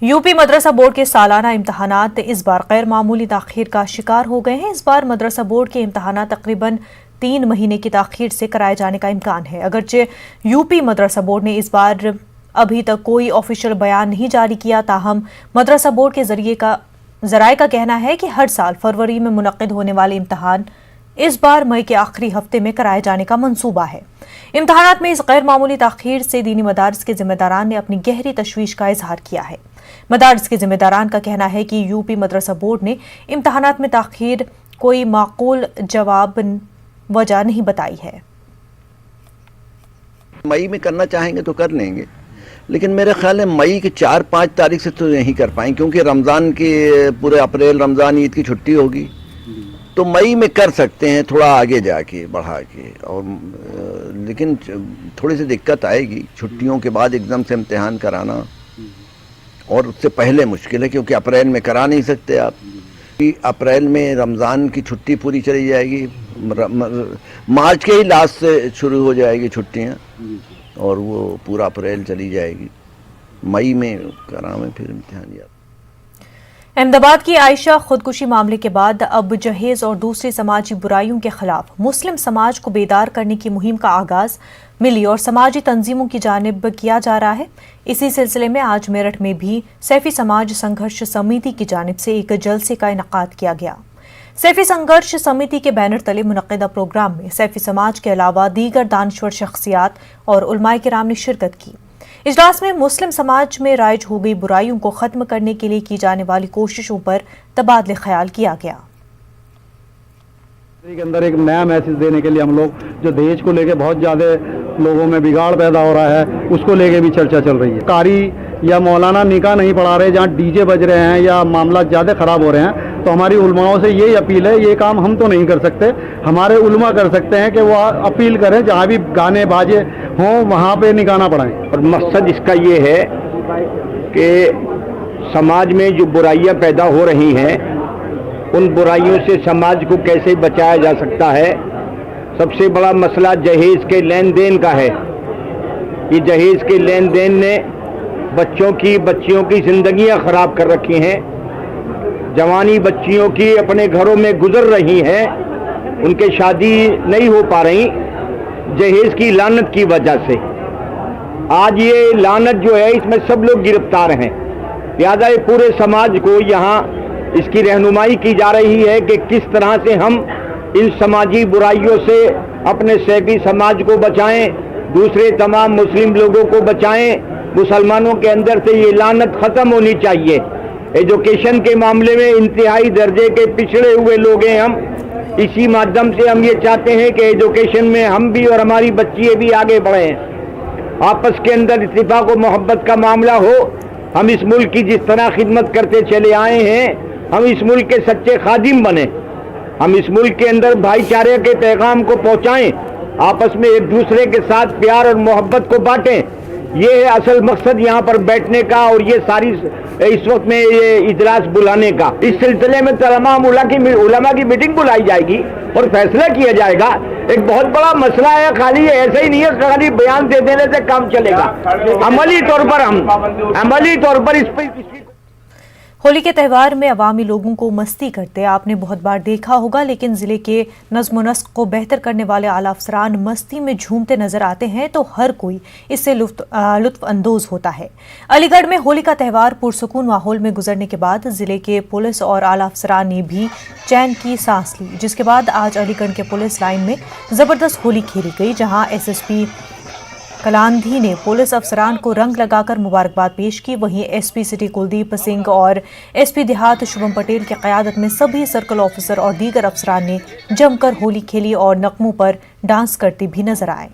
UP मदरसा board के सालाना इम्तहानात इस बार गैर मामूली ताखीर का शिकार हो गए हैं। इस बार मदरसा बोर्ड के इम्तहानात तकरीबन 3 महीने की ताखीर से कराए जाने का इम्कान है। अगरचे यूपी मदरसा बोर्ड ने इस बार अभी तक कोई ऑफिशियल बयान नहीं जारी किया, ताहम मदरसा बोर्ड के जराए का कहना है कि हर साल फरवरी में मुनक्किद होने वाले इम्तहान इस बार मई के आखिरी हफ्ते में कराए जाने का मंसूबा है। इम्तहानात में इस गैर मामूली ताखीर से दीनी मदारिस के जिम्मेदारान ने अपनी गहरी तशवीश का इजहार किया है। मदारिस के जिम्मेदारान का कहना है कि यूपी मदरसा बोर्ड ने इम्तहानात में ताखीर कोई माकूल जवाब वजह नहीं बताई है। मई में करना चाहेंगे तो कर लेंगे, लेकिन मेरे ख्याल है मई के 4-5 तारीख से तो नहीं कर पाएंगे, क्योंकि रमज़ान की पूरे अप्रैल रमज़ान ईद की छुट्टी होगी। तो मई में कर सकते हैं, थोड़ा आगे जाके बढ़ा के, और लेकिन थोड़ी सी दिक्कत आएगी छुट्टियों के बाद एकदम से इम्तिहान कराना, और उससे पहले मुश्किल है, क्योंकि अप्रैल में करा नहीं सकते आप। अप्रैल में रमज़ान की छुट्टी पूरी चली जाएगी, मार्च के ही लास्ट से शुरू हो जाएगी छुट्टियाँ, और वो पूरा अप्रैल चली जाएगी। मई में करावें फिर इम्तिहान। यार अहमदाबाद की आयशा खुदकुशी मामले के बाद अब जहेज और दूसरी समाजी बुराइयों के खिलाफ मुस्लिम समाज को बेदार करने की मुहिम का आगाज मिली और समाजी तंजीमों की जानिब किया जा रहा है। इसी सिलसिले में आज मेरठ में भी सैफी समाज संघर्ष समिति की जानिब से एक जलसे का इनेकाद किया गया। सैफी संघर्ष समिति के बैनर तले मुनक्किदा प्रोग्राम में सैफी समाज के अलावा दीगर दानश्वर शख्सियात और उलमाए किराम ने शिरकत की। इजलास में मुस्लिम समाज में राइज हो गई बुराइयों को खत्म करने के लिए की जाने वाली कोशिशों पर तबादले ख्याल किया गया। के अंदर एक नया मैसेज देने के लिए हम लोग जो दहेज को लेके बहुत ज्यादा लोगों में बिगाड़ पैदा हो रहा है, उसको लेके भी चर्चा चल रही है। कारी या मौलाना निकाह नहीं पढ़ा रहे, जहाँ डीजे बज रहे हैं या मामला ज्यादा खराब हो रहे हैं, तो हमारी उलमाओं से यही अपील है, ये काम हम तो नहीं कर सकते, हमारे उलमा कर सकते हैं कि वो अपील करें, जहाँ भी गाने बाजे हों वहाँ पे निकाह ना पढ़ाएं। और मकसद इसका ये है कि समाज में जो बुराइयां पैदा हो रही हैं, उन बुराइयों से समाज को कैसे बचाया जा सकता है। सबसे बड़ा मसला जहेज के लेन देन का है। ये जहेज के लेन देन ने बच्चियों की जिंदगियां खराब कर रखी हैं। जवानी बच्चियों की अपने घरों में गुजर रही हैं, उनके शादी नहीं हो पा रही जहेज की लानत की वजह से। आज ये लानत जो है, इसमें सब लोग गिरफ्तार हैं। लिहाजा ये पूरे समाज को यहाँ इसकी रहनुमाई की जा रही है कि किस तरह से हम इन समाजी बुराइयों से अपने सैफी समाज को बचाएं, दूसरे तमाम मुस्लिम लोगों को बचाएं। मुसलमानों के अंदर से ये लानत खत्म होनी चाहिए। एजुकेशन के मामले में इंतहाई दर्जे के पिछड़े हुए लोग हैं हम। इसी माध्यम से हम ये चाहते हैं कि एजुकेशन में हम भी और हमारी बच्चियाँ भी आगे बढ़ें। आपस के अंदर इत्तेफाक और मोहब्बत का मामला हो। हम इस मुल्क की जिस तरह खिदमत करते चले आए हैं, हम इस मुल्क के सच्चे खादिम बने। हम इस मुल्क के अंदर भाईचारे के पैगाम को पहुंचाएं, आपस में एक दूसरे के साथ प्यार और मोहब्बत को बांटें। ये है असल मकसद यहाँ पर बैठने का और ये सारी इस वक्त में ये इजलास बुलाने का। इस सिलसिले में तमाम उलमा की मीटिंग बुलाई जाएगी और फैसला किया जाएगा। एक बहुत बड़ा मसला है, खाली ऐसे ही नहीं है खाली बयान दे देने से काम चलेगा। अमली तौर पर इस पर होली के त्यौहार में अवामी लोगों को मस्ती करते आपने बहुत बार देखा होगा, लेकिन जिले के नज़्म नस्क को बेहतर करने वाले आला अफसरान मस्ती में झूमते नजर आते हैं तो हर कोई इससे लुत्फ अंदोज होता है। अलीगढ़ में होली का त्यौहार पुरसुकून माहौल में गुजरने के बाद जिले के पुलिस और आला अफसरान ने भी चैन की सांस ली, जिसके बाद आज अलीगढ़ के पुलिस लाइन में जबरदस्त होली खेली गई, जहाँ SSP कलांधी ने पुलिस अफसरान को रंग लगाकर मुबारकबाद पेश की। वहीं SP सिटी कुलदीप सिंह और SP देहात शुभम पटेल की क़यादत में सभी सर्कल ऑफिसर और दीगर अफसरान ने जमकर होली खेली और नगमों पर डांस करते भी नजर आए।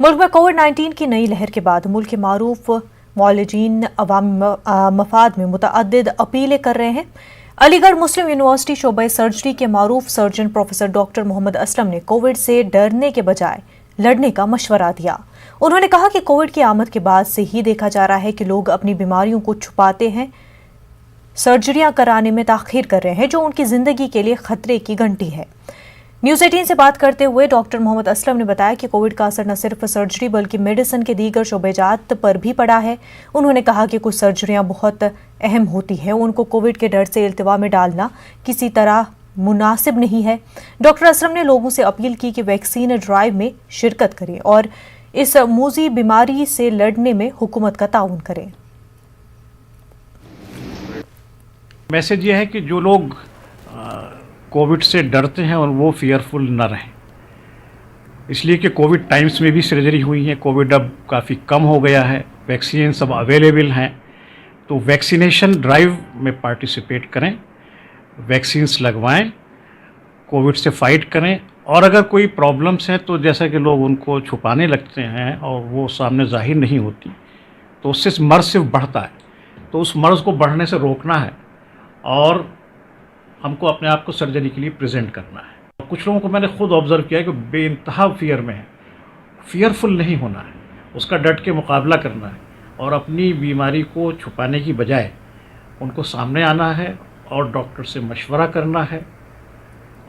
मुल्क में कोविड-19 की नई लहर के बाद मुल्क के मारूफ मौलजीन अवामी मफाद में मुतअद्दिद अपीलें कर रहे हैं। अलीगढ़ मुस्लिम यूनिवर्सिटी शोबे सर्जरी के मारूफ surgeon professor doctor Mohammad Aslam ने कोविड से डरने के बजाय लड़ने का मशवरा दिया। उन्होंने कहा कि कोविड की आमद के बाद से ही देखा जा रहा है कि लोग अपनी बीमारियों को छुपाते हैं, सर्जरियां कराने में ताखीर कर रहे हैं, जो उनकी जिंदगी के लिए खतरे की घंटी है। न्यूज 18 से बात करते हुए डॉक्टर मोहम्मद असलम ने बताया कि कोविड का असर न सिर्फ सर्जरी बल्कि मेडिसिन के दीगर शोबेजात पर भी पड़ा है। उन्होंने कहा कि कुछ सर्जरियां बहुत अहम होती हैं, उनको कोविड के डर से इल्तिवा में डालना किसी तरह मुनासिब नहीं है। डॉक्टर असलम ने लोगों से अपील की कि वैक्सीन ड्राइव में शिरकत करें और इस मूजी बीमारी से लड़ने में हुकूमत का ताउन करें। मैसेज ये है कि जो लोग कोविड से डरते हैं और वो फियरफुल न रहें, इसलिए कि कोविड टाइम्स में भी सर्जरी हुई है। कोविड अब काफ़ी कम हो गया है, वैक्सीन सब अवेलेबल हैं, तो वैक्सीनेशन ड्राइव में पार्टिसिपेट करें, वैक्सीन्स लगवाएं, कोविड से फाइट करें। और अगर कोई प्रॉब्लम्स हैं तो जैसा कि लोग उनको छुपाने लगते हैं और वो सामने जाहिर नहीं होती, तो उससे मर्ज सिर्फ बढ़ता है। तो उस मर्ज़ को बढ़ने से रोकना है और हमको अपने आप को सर्जरी के लिए प्रेजेंट करना है। कुछ लोगों को मैंने खुद ऑब्ज़र्व किया है कि बेइंतहा फियर में है। फियरफुल नहीं होना है, उसका डट के मुकाबला करना है और अपनी बीमारी को छुपाने की बजाय उनको सामने आना है और डॉक्टर से मशवरा करना है।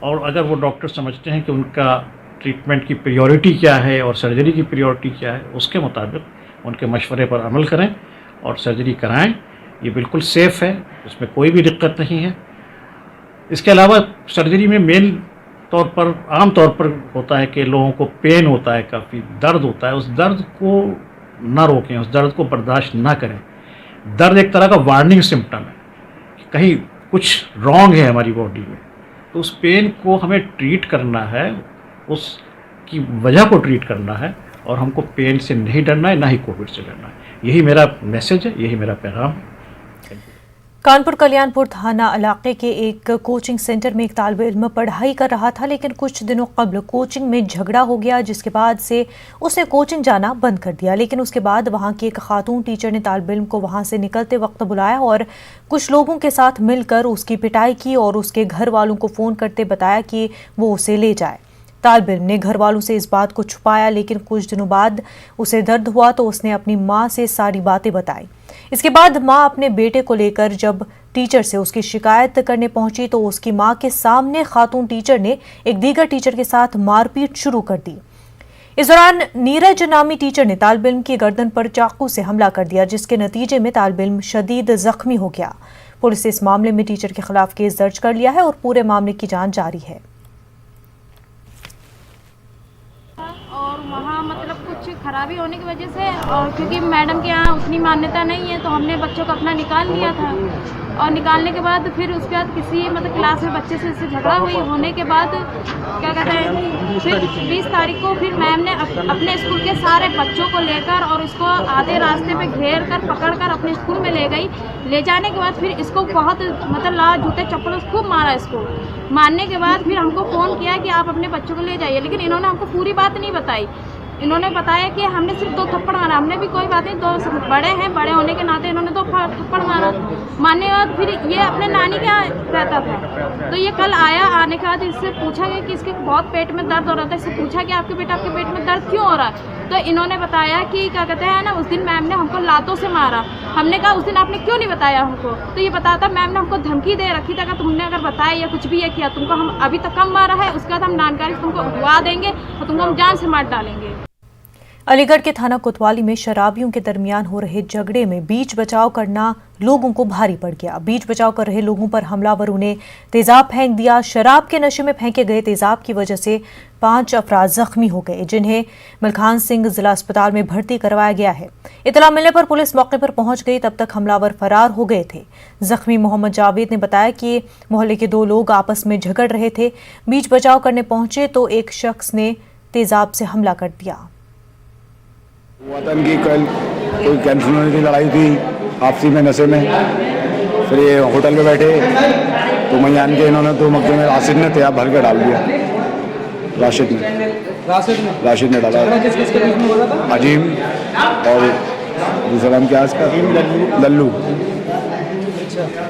और अगर वो डॉक्टर समझते हैं कि उनका ट्रीटमेंट की प्रायोरिटी क्या है और सर्जरी की प्रायोरिटी क्या है, उसके मुताबिक उनके मशवरे पर अमल करें और सर्जरी कराएं। ये बिल्कुल सेफ़ है, इसमें कोई भी दिक्कत नहीं है। इसके अलावा सर्जरी में मेन तौर पर आम तौर पर होता है कि लोगों को पेन होता है, काफ़ी दर्द होता है। उस दर्द को ना रोकें, उस दर्द को बर्दाश्त ना करें। दर्द एक तरह का वार्निंग सिम्टम है कि कहीं कुछ रॉन्ग है हमारी बॉडी में। तो उस पेन को हमें ट्रीट करना है, उसकी वजह को ट्रीट करना है और हमको पेन से नहीं डरना है, ना ही कोविड से डरना है। यही मेरा मैसेज है, यही मेरा पैगाम है। कानपुर कल्याणपुर थाना इलाके के एक कोचिंग सेंटर में एक तालिब इल्म पढ़ाई कर रहा था, लेकिन कुछ दिनों कबल कोचिंग में झगड़ा हो गया, जिसके बाद से उसने कोचिंग जाना बंद कर दिया। लेकिन उसके बाद वहां की एक खातून टीचर ने तालिब इल्म को वहां से निकलते वक्त बुलाया और कुछ लोगों के साथ मिलकर उसकी पिटाई की और उसके घर वालों को फ़ोन करते बताया कि वो उसे ले जाए। तालिब इल्म ने घर वालों से इस बात को छुपाया, लेकिन कुछ दिनों बाद उसे दर्द हुआ तो उसने अपनी माँ से सारी बातें बताई। इसके बाद माँ अपने बेटे को लेकर जब टीचर से उसकी शिकायत करने पहुंची तो उसकी माँ के सामने खातून टीचर ने एक दीगर टीचर के साथ मारपीट शुरू कर दी। इस दौरान नीरज नामी टीचर ने तालिब इल्म की गर्दन पर चाकू से हमला कर दिया, जिसके नतीजे में तालिब इल्म शदीद जख्मी हो गया। पुलिस ने इस मामले में टीचर के खिलाफ केस दर्ज कर लिया है और पूरे मामले की जांच जारी है। और वहाँ मतलब कुछ खराबी होने की वजह से, और क्योंकि मैडम के यहाँ उतनी मान्यता नहीं है, तो हमने बच्चों को अपना निकाल लिया था। और निकालने के बाद फिर उसके बाद किसी मतलब क्लास में बच्चे से झगड़ा हुई होने के बाद क्या कहते हैं, फिर 20 तारीख को फिर मैम ने अपने स्कूल के सारे बच्चों को लेकर और इसको आधे रास्ते पे घेर कर पकड़ कर अपने स्कूल में ले गई। ले जाने के बाद फिर इसको बहुत मतलब लात जूते चप्पलों से खूब मारा। इसको मारने के बाद फिर हमको फ़ोन किया कि आप अपने बच्चों को ले जाइए, लेकिन इन्होंने हमको पूरी बात नहीं बताई। इन्होंने बताया कि हमने सिर्फ 2 थप्पड़ मारा। हमने भी कोई बात नहीं, 2 बड़े हैं, बड़े होने के नाते इन्होंने 2 थप्पड़ मारा। मारने के बाद फिर ये अपने नानी के यहाँ रहता था, तो ये कल आया। आने के बाद इससे पूछा गया कि इसके बहुत पेट में दर्द हो रहा था। इससे पूछा कि आपके पेट में दर्द क्यों हो रहा है, तो इन्होंने बताया कि क्या कहते हैं ना, उस दिन मैम ने हमको लातों से मारा। हमने कहा उस दिन आपने क्यों नहीं बताया हमको, तो ये बताता मैम ने हमको धमकी दे रखी थी, अगर तुमने अगर बताया या कुछ भी ये किया तुमको हम अभी तक कम मारा है, उसके बाद हम नानकारी से तुमको उठवा देंगे और तुमको हम जान से मार डालेंगे। अलीगढ़ के थाना कोतवाली में शराबियों के दरमियान हो रहे झगड़े में बीच बचाव करना लोगों को भारी पड़ गया। बीच बचाव कर रहे लोगों पर हमलावरों ने तेजाब फेंक दिया। शराब के नशे में फेंके गए तेजाब की वजह से 5 अफराद जख्मी हो गए, जिन्हें मलखान सिंह जिला अस्पताल में भर्ती करवाया गया है। इतला मिलने पर पुलिस मौके पर पहुंच गई, तब तक हमलावर फरार हो गए थे। जख्मी मोहम्मद जावेद ने बताया कि मोहल्ले के 2 लोग आपस में झगड़ रहे थे। बीच बचाव करने पहुंचे तो एक शख्स ने तेजाब से हमला कर दिया। हुआ था इनकी कल कोई कैंसिल की लड़ाई थी आपसी में नशे में। फिर ये होटल पे बैठे तो मैं जान के इन्होंने 2 मक्के में राशिद ने तेजाब भर के डाल दिया। राशिद ने डाला। अजीम और दूसरा नाम क्या है इसका, लल्लू।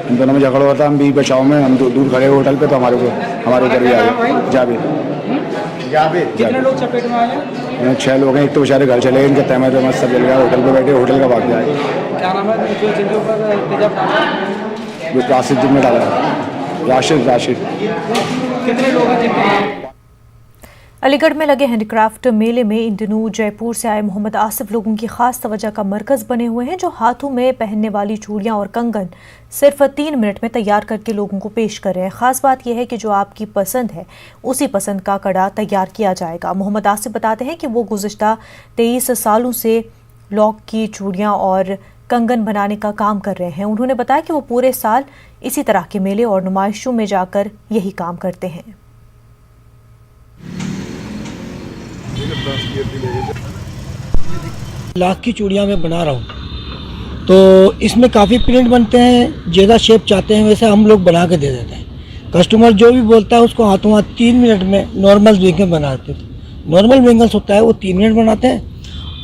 इन दोनों में झगड़ा हुआ था। हम भी बचाव में, हम दूर खड़े होटल पे, तो हमारे ऊपर भी आ गए। जावेद। कितने लोग चपेट में आए? 6 लोग हैं। एक तो बेचारे घर चले गए, इनका तैमत सब जल गया। होटल पे बैठे, होटल का भाग जाए। क्या नाम है जिनके ऊपर तेजाब डाला? जो राशिद ने डाला। राशिद। कितने लोग हैं? अलीगढ़ में लगे हैंडीक्राफ्ट मेले में इन दिनों जयपुर से आए मोहम्मद आसिफ लोगों की खास तवज्जो का मरकज बने हुए हैं, जो हाथों में पहनने वाली चूड़ियां और कंगन सिर्फ 3 मिनट में तैयार करके लोगों को पेश कर रहे हैं। खास बात यह है कि जो आपकी पसंद है उसी पसंद का कड़ा तैयार किया जाएगा। मोहम्मद आसिफ बताते हैं कि वो गुज़िश्ता 23 सालों से लॉक की चूड़ियां और कंगन बनाने का काम कर रहे हैं। उन्होंने बताया कि वो पूरे साल इसी तरह के मेले और नुमाइशों में जाकर यही काम करते हैं। लाख की चूड़ियाँ मैं बना रहा हूँ, तो इसमें काफ़ी प्रिंट बनते हैं। जैसा शेप चाहते हैं वैसे हम लोग बना के दे देते हैं। कस्टमर जो भी बोलता है उसको हाथों हाथ 3 मिनट में नॉर्मल बैंगल बनाते हैं। नॉर्मल बैंगल्स होता है वो 3 मिनट बनाते हैं,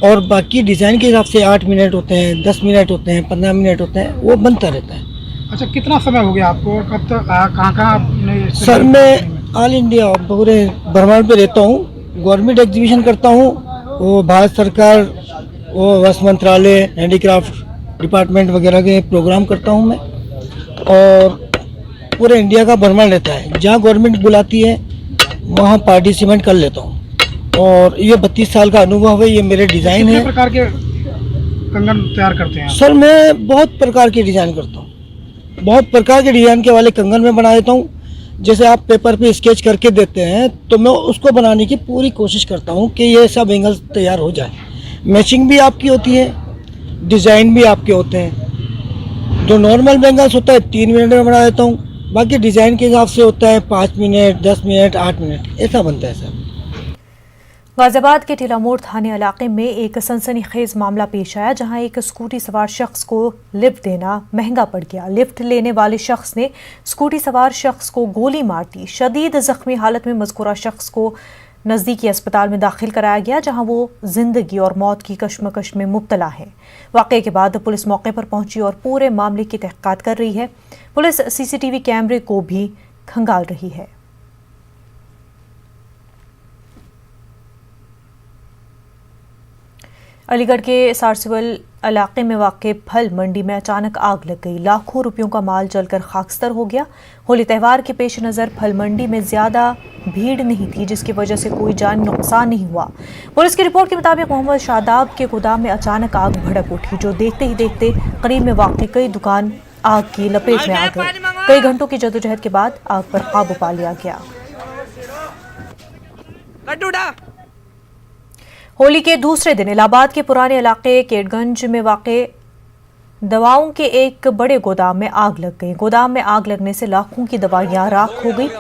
और बाकी डिज़ाइन के हिसाब से 8 मिनट होते हैं, 10 मिनट होते हैं, 15 मिनट होते हैं, वो बनता रहता है। अच्छा, कितना समय हो गया आपको? कब तक कहाँ आपने? सर मैं ऑल इंडिया पूरे भ्रमण पे रहता हूँ, गवर्नमेंट एग्जीबिशन करता हूँ, वो भारत सरकार, वो वस्त्र मंत्रालय, हैंडीक्राफ्ट डिपार्टमेंट वगैरह के प्रोग्राम करता हूँ मैं, और पूरे इंडिया का भ्रमण रहता है। जहाँ गवर्नमेंट बुलाती है वहाँ पार्टिसिपेट कर लेता हूँ, और ये 32 साल का अनुभव है। ये मेरे डिज़ाइन है। कितने प्रकार के कंगन तैयार करते हैं? सर मैं बहुत प्रकार के डिज़ाइन करता हूँ, बहुत प्रकार के डिज़ाइन के वाले कंगन में बना देता हूँ। जैसे आप पेपर पे स्केच करके देते हैं तो मैं उसको बनाने की पूरी कोशिश करता हूँ कि ये सब एंगल्स तैयार हो जाए। मैचिंग भी आपकी होती है, डिज़ाइन भी आपके होते हैं। जो नॉर्मल बैंगल्स होता है 3 मिनट में बना देता हूँ, बाकी डिज़ाइन के हिसाब से होता है 5 मिनट, 10 मिनट, 8 मिनट, ऐसा बनता है सर। गाजियाबाद के टीलामोड़ थाने इलाके में एक सनसनीखेज मामला पेश आया, जहां एक स्कूटी सवार शख्स को लिफ्ट देना महंगा पड़ गया। लिफ्ट लेने वाले शख्स ने स्कूटी सवार शख्स को गोली मार दी। शदीद जख्मी हालत में मज़कूरा शख्स को नज़दीकी अस्पताल में दाखिल कराया गया, जहां वो जिंदगी और मौत की कशमकश में मुब्तला है। वाक़े के बाद पुलिस मौके पर पहुंची और पूरे मामले की तहक़ीक़ात कर रही है। पुलिस CCTV कैमरे को भी खंगाल रही है। अलीगढ़ के सारसिवल इलाके में वाक़ फल मंडी में अचानक आग लग गई। लाखों रुपयों का माल जलकर खाकस्तर हो गया। होली त्यौहार के पेश नज़र फल मंडी में ज़्यादा भीड़ नहीं थी, जिसकी वजह से कोई जानी नुकसान नहीं हुआ। पुलिस की रिपोर्ट के मुताबिक मोहम्मद शादाब के गोदाम में अचानक आग भड़क उठी, जो देखते ही देखते करीब में वाक़ कई दुकान आग की लपेट में आ गए। कई घंटों की जदोजहद के बाद आग पर काबू पा लिया गया। होली के दूसरे दिन इलाहाबाद के पुराने इलाके केटगंज में वाक़े दवाओं के एक बड़े गोदाम में आग लग गई। गोदाम में आग लगने से लाखों की दवाइयां राख हो गई।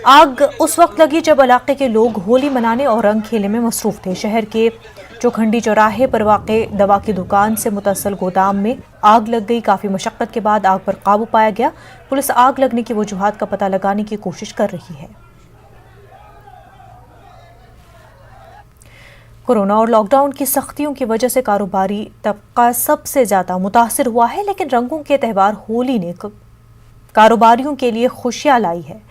आग उस वक्त लगी जब इलाके के लोग होली मनाने और रंग खेलने में मसरूफ थे। शहर के चौखंडी चौराहे पर वाक़े दवा की दुकान से मुतसल गोदाम में आग लग गई। काफ़ी मशक्क़त के बाद आग पर काबू पाया गया। पुलिस आग लगने की वजूहात का पता लगाने की कोशिश कर रही है। कोरोना और लॉकडाउन की सख्तियों की वजह से कारोबारी तबका सबसे ज़्यादा मुतासिर हुआ है, लेकिन रंगों के त्यौहार होली ने कारोबारियों के लिए खुशियां लाई है।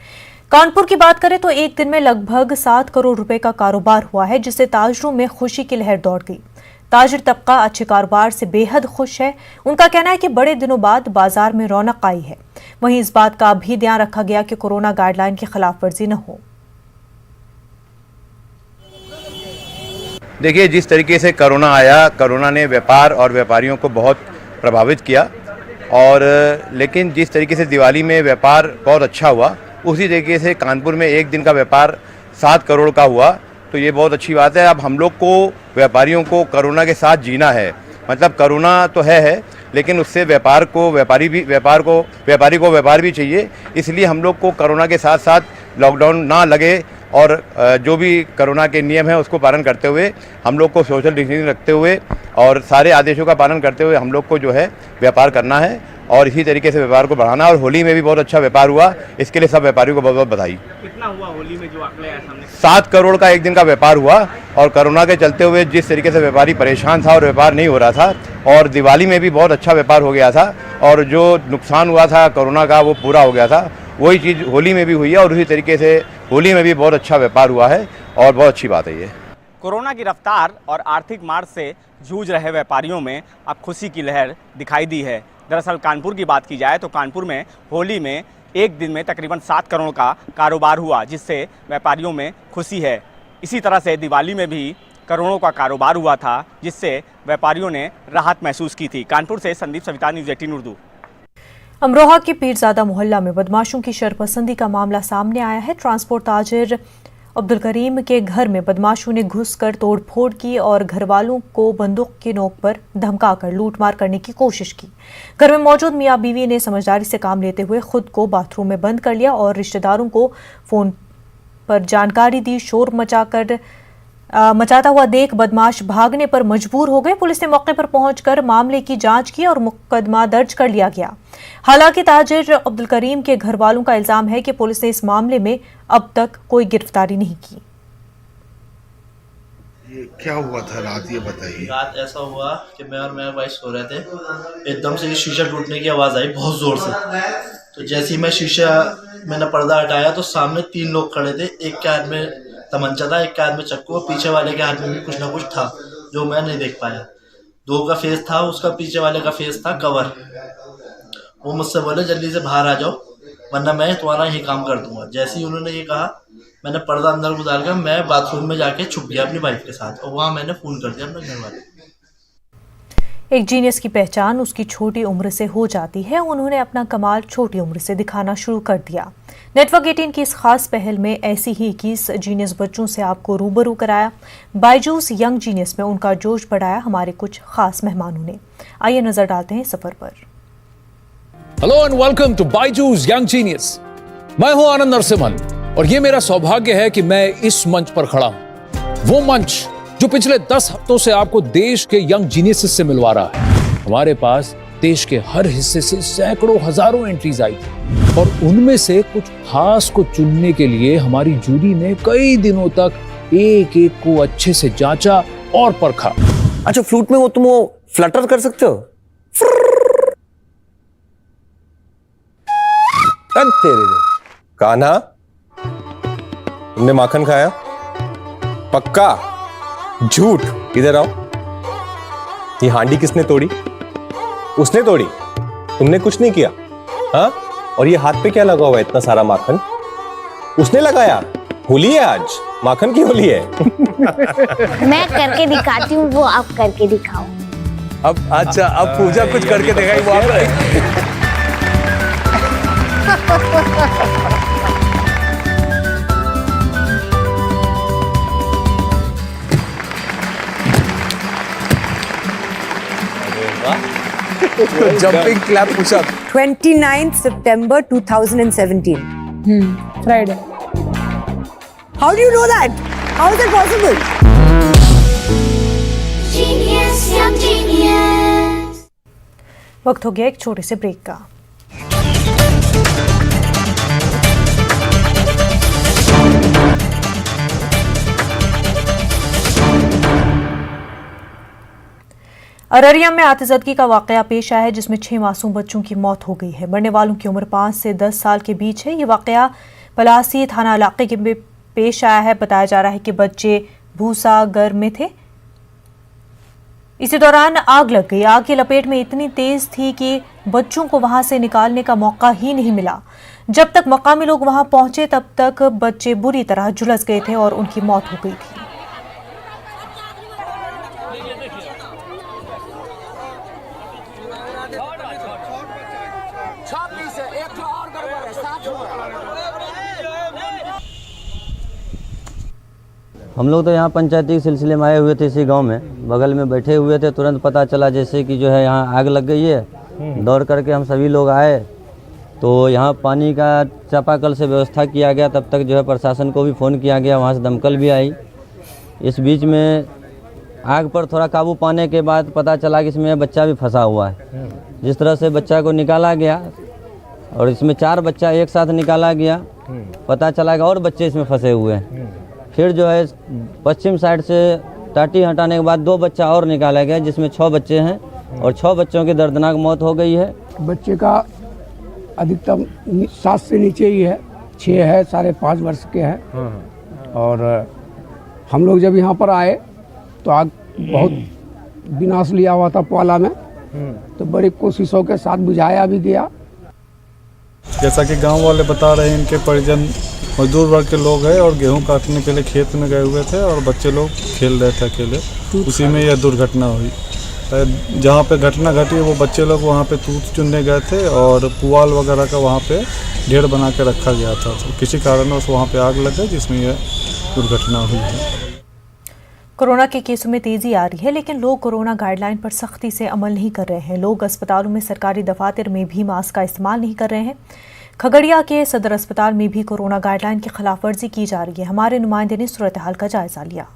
कानपुर की बात करें तो एक दिन में लगभग 7 करोड़ रुपए का कारोबार हुआ है, जिससे ताजरों में खुशी की लहर दौड़ गई। ताजिर तबका अच्छे कारोबार से बेहद खुश है। उनका कहना है कि बड़े दिनों बाद बाजार में रौनक आई है। वहीं इस बात का भी ध्यान रखा गया कि कोरोना गाइडलाइन की खिलाफ वर्जी न हो। देखिए, जिस तरीके से कोरोना आया, कोरोना ने व्यापार और व्यापारियों को बहुत प्रभावित किया, और लेकिन जिस तरीके से दिवाली में व्यापार बहुत अच्छा हुआ, उसी तरीके से कानपुर में एक दिन का व्यापार 7 करोड़ का हुआ, तो ये बहुत अच्छी बात है। अब हम लोग को व्यापारियों को कोरोना के साथ जीना है। मतलब कोरोना तो है लेकिन उससे व्यापारी को व्यापार भी चाहिए। इसलिए हम लोग को कोरोना के साथ साथ लॉकडाउन ना लगे, और जो भी कोरोना के नियम है उसको पालन करते हुए, हम लोग को सोशल डिस्टेंसिंग रखते हुए और सारे आदेशों का पालन करते हुए हम लोग को जो है व्यापार करना है, और इसी तरीके से व्यापार को बढ़ाना। और होली में भी बहुत अच्छा व्यापार हुआ, इसके लिए सब व्यापारियों को बहुत बहुत बधाई। कितना हुआ होली में जो आंकड़े आए सामने? 7 करोड़ का एक दिन का व्यापार हुआ, और कोरोना के चलते हुए जिस तरीके से व्यापारी परेशान था और व्यापार नहीं हो रहा था, और दिवाली में भी बहुत अच्छा व्यापार हो गया था, और जो नुकसान हुआ था कोरोना का वो पूरा हो गया था। वही चीज़ होली में भी हुई है, और उसी तरीके से होली में भी बहुत अच्छा व्यापार हुआ है, और बहुत अच्छी बात है ये। कोरोना की रफ्तार और आर्थिक मार से जूझ रहे व्यापारियों में अब खुशी की लहर दिखाई दी है। दरअसल कानपुर की बात की जाए तो कानपुर में होली में एक दिन में तकरीबन 7 करोड़ का कारोबार हुआ, जिससे व्यापारियों में खुशी है। इसी तरह से दिवाली में भी करोड़ों का कारोबार हुआ था, जिससे व्यापारियों ने राहत महसूस की थी। कानपुर से संदीप सविता, न्यूज़ 18 उर्दू। अमरोहा के पीरजादा मोहल्ला में बदमाशों की शरपसंदी का मामला सामने आया है। ट्रांसपोर्ट ताजिर अब्दुल करीम के घर में बदमाशों ने घुसकर तोड़फोड़ की और घर वालों को बंदूक की नोक पर धमकाकर लूटमार करने की कोशिश की। घर में मौजूद मियां बीवी ने समझदारी से काम लेते हुए खुद को बाथरूम में बंद कर लिया और रिश्तेदारों को फोन पर जानकारी दी। शोर मचाता हुआ देख बदमाश भागने पर मजबूर हो गए। पुलिस ने मौके पर पहुंचकर मामले की जांच की और मुकदमा दर्ज कर लिया गया। हालांकि ताजिर अब्दुल करीम के घर वालों का इल्जाम है कि पुलिस ने इस मामले में अब तक कोई गिरफ्तारी नहीं की। ये क्या हुआ था रात, ये बताइए। रात ऐसा हुआ कि मैं और मेरा भाई सो रहे थे, एकदम से शीशा टूटने की आवाज़ आई बहुत ज़ोर से। तो जैसे ही मैंने पर्दा हटाया तो सामने 3 लोग खड़े थे। एक के हाथ में तमंचा था, एक के हाथ में चक्कू, और पीछे वाले के हाथ में भी कुछ ना कुछ था जो मैं नहीं देख पाया। 2 का फेस था, उसका पीछे वाले का फेस था कवर। वो मुझसे बोले जल्दी से बाहर आ जाओ वरना मैं तुम्हारा ही काम कर दूंगा। जैसे ही उन्होंने ये कहा, मैंने पर्दा अंदर गुजार कर मैं बाथरूम में जाके छुप गया अपनी वाइफ के साथ, और वहाँ मैंने फ़ोन कर दिया अपने घर वाले। एक जीनियस की पहचान उसकी छोटी उम्र से हो जाती है। उन्होंने अपना कमाल छोटी उम्र से दिखाना शुरू कर दिया। नेटवर्क 18 की इस खास पहल में ऐसी ही 21 जीनियस बच्चों से आपको रूबरू कराया। बायजूस यंग जीनियस में उनका जोश बढ़ाया हमारे कुछ खास मेहमानों ने। आइए नजर डालते हैं सफर पर। Hello and welcome to Byju's young genius. मैं हूं आनंद नरसिम्हन और ये मेरा सौभाग्य है कि मैं इस मंच पर खड़ा हूं। वो मंच जो पिछले 10 हफ्तों से आपको देश के यंग जीनियस से मिलवा रहा है। हमारे पास देश के हर हिस्से से सैकड़ों हजारों एंट्रीज आई थी और उनमें से कुछ खास को चुनने के लिए हमारी जूरी ने कई दिनों तक एक एक को अच्छे से जांचा और परखा। अच्छा, फ्लूट में तुम फ्लटर कर सकते हो? कान्हा, तुमने माखन खाया? पक्का? झूठ। इधर आओ। ये हांडी किसने तोड़ी? उसने तोड़ी, तुमने कुछ नहीं किया। हाँ? और ये हाथ पे क्या लगा हुआ है इतना सारा माखन? उसने लगाया। होली है आज, माखन की होली है। मैं करके दिखाती हूँ, वो आप करके दिखाओ। अब अच्छा, अब पूजा कुछ करके दिखाई वो आप। Jumping clap push-up. 29th September 2017. Friday. How do you know that? How is that possible? Genius, young genius. वक्त हो गया एक छोटे से ब्रेक का। अररिया में आतिशबाजी का वाकया पेश आया है जिसमें 6 मासूम बच्चों की मौत हो गई है। मरने वालों की उम्र 5 से 10 साल के बीच है। ये वाकया पलासी थाना इलाके के पेश आया है। बताया जा रहा है कि बच्चे भूसा घर में थे, इसी दौरान आग लग गई। आग की लपेट में इतनी तेज थी कि बच्चों को वहां से निकालने का मौका ही नहीं मिला। जब तक मकामी लोग वहां पहुंचे तब तक बच्चे बुरी तरह झुलस गए थे और उनकी मौत हो गई थी। हम लोग तो यहाँ पंचायती के सिलसिले में आए हुए थे, इसी गांव में बगल में बैठे हुए थे। तुरंत पता चला जैसे कि जो है यहाँ आग लग गई है। दौड़ करके हम सभी लोग आए तो यहाँ पानी का चापाकल से व्यवस्था किया गया। तब तक जो है प्रशासन को भी फ़ोन किया गया, वहाँ से दमकल भी आई। इस बीच में आग पर थोड़ा काबू पाने के बाद पता चला कि इसमें बच्चा भी फंसा हुआ है। जिस तरह से बच्चा को निकाला गया और इसमें 4 बच्चा एक साथ निकाला गया, पता चला कि और बच्चे इसमें फंसे हुए हैं। फिर जो है पश्चिम साइड से टाटी हटाने के बाद 2 बच्चा और निकाला गया जिसमें 6 बच्चे हैं और 6 बच्चों की दर्दनाक मौत हो गई है। बच्चे का अधिकतम 7 से नीचे ही है, 6 है, 5.5 वर्ष के हैं। और हम लोग जब यहाँ पर आए तो आग बहुत विनाश लिया हुआ था पुआला में, तो बड़ी कोशिशों के साथ बुझाया भी गया। जैसा कि गांव वाले बता रहे हैं, इनके परिजन मजदूर वर्ग के लोग हैं और गेहूं काटने के लिए खेत में गए हुए थे और बच्चे लोग खेल रहे थे अकेले, उसी में यह दुर्घटना हुई। जहां पे घटना घटी वो बच्चे लोग वहां पे तूत चुनने गए थे और पुआल वगैरह का वहां पे ढेर बना के रखा गया था, तो किसी कारणवश वहां पे आग लग गई जिसमें यह दुर्घटना हुई है। कोरोना के केसों में तेजी आ रही है, लेकिन लोग कोरोना गाइडलाइन पर सख्ती से अमल नहीं कर रहे हैं। लोग अस्पतालों में, सरकारी दफातर में भी मास्क का इस्तेमाल नहीं कर रहे हैं। खगड़िया के सदर अस्पताल में भी कोरोना गाइडलाइन की खिलाफ वर्जी की जा रही है। हमारे नुमाइंदे ने सूरत हाल का जायजा लिया।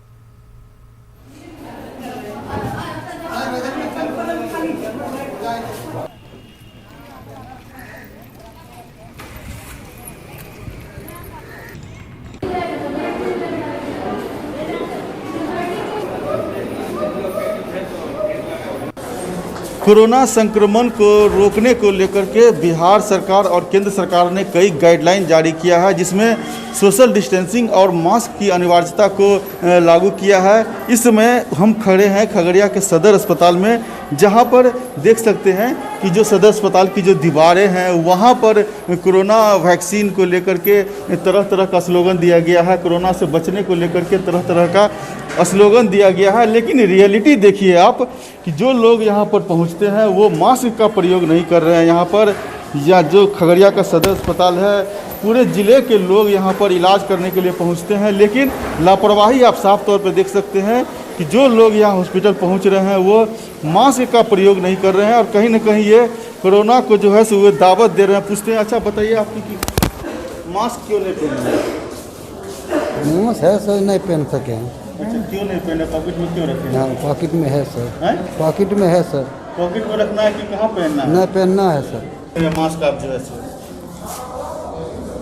कोरोना संक्रमण को रोकने को लेकर के बिहार सरकार और केंद्र सरकार ने कई गाइडलाइन जारी किया है, जिसमें सोशल डिस्टेंसिंग और मास्क की अनिवार्यता को लागू किया है। इस समय हम खड़े हैं खगड़िया के सदर अस्पताल में, जहां पर देख सकते हैं कि जो सदर अस्पताल की जो दीवारें हैं वहां पर कोरोना वैक्सीन को लेकर के तरह तरह का स्लोगन दिया गया है, कोरोना से बचने को लेकर के तरह तरह का स्लोगन दिया गया है। लेकिन रियलिटी देखिए आप कि जो लोग यहाँ पर पहुँचते हैं वो मास्क का प्रयोग नहीं कर रहे हैं। यहाँ पर या जो खगड़िया का सदर अस्पताल है, पूरे ज़िले के लोग यहाँ पर इलाज करने के लिए पहुँचते हैं, लेकिन लापरवाही आप साफ तौर पर देख सकते हैं कि जो लोग यहाँ हॉस्पिटल पहुँच रहे हैं वो मास्क का प्रयोग नहीं कर रहे हैं और कहीं ना कहीं ये कोरोना को जो है सो वो दावत दे रहे हैं। पूछते हैं, अच्छा बताइए आपकी कि मास्क क्यों नहीं पहन रहे? मास्क है सर, नहीं पहन सके हैं। अच्छा, क्यों नहीं पहने? पॉकेट में क्यों रखे? हाँ, पॉकेट में है सर। हैं? पॉकेट में है सर। पॉकेट में रखना है कि कहाँ पहनना है? नहीं पहनना है सर। ये मास्क आप जो है सो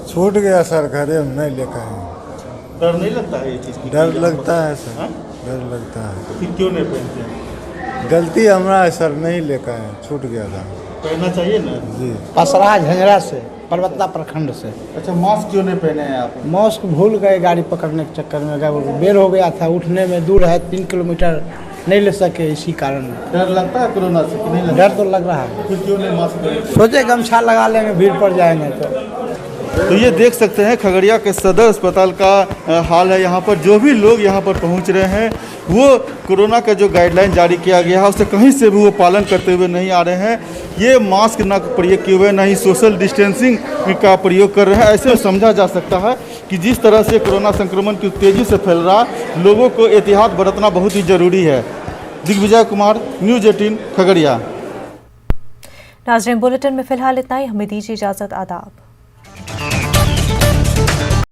छूट गया सर, घरे में नहीं लेकर आए। डर नहीं लगता है ये चीज़ की? डर लगता है सर। हाँ? डर लगता है। फिर क्यों नहीं पहनते हैं? गलती हमारा है सर, नहीं लेकर आए, छूट गया था। पहनना चाहिए ना जी। पसरा झंझरा से, परबत्ता प्रखंड से। अच्छा, मास्क क्यों नहीं पहने हैं आप? मास्क भूल गए गाड़ी पकड़ने के चक्कर में, बेर हो गया था, उठने में दूर है 3 किलोमीटर, नहीं ले सके, इसी कारण। डर लगता है कोरोना से कि नहीं लगता? डर तो लग रहा है। फिर क्यों नहीं मास्क पहनते? सोचे गमछा लगा लेंगे, भीड़ पड़ जाएंगे तो ये देख सकते हैं खगड़िया के सदर अस्पताल का हाल है। यहाँ पर जो भी लोग यहाँ पर पहुँच रहे हैं वो कोरोना का जो गाइडलाइन जारी किया गया है उससे कहीं से भी वो पालन करते हुए नहीं आ रहे हैं। ये मास्क ना प्रयोग किए हुए, ना ही सोशल डिस्टेंसिंग का प्रयोग कर रहे हैं। ऐसे समझा जा सकता है कि जिस तरह से कोरोना संक्रमण की तेज़ी से फैल रहा, लोगों को एहतियात बरतना बहुत ही ज़रूरी है। दिग्विजय कुमार, न्यूज़ 18 खगड़िया। नाज़रीन, बुलेटिन में फिलहाल इतना ही। हमें दीजिए इजाज़त। आदाब।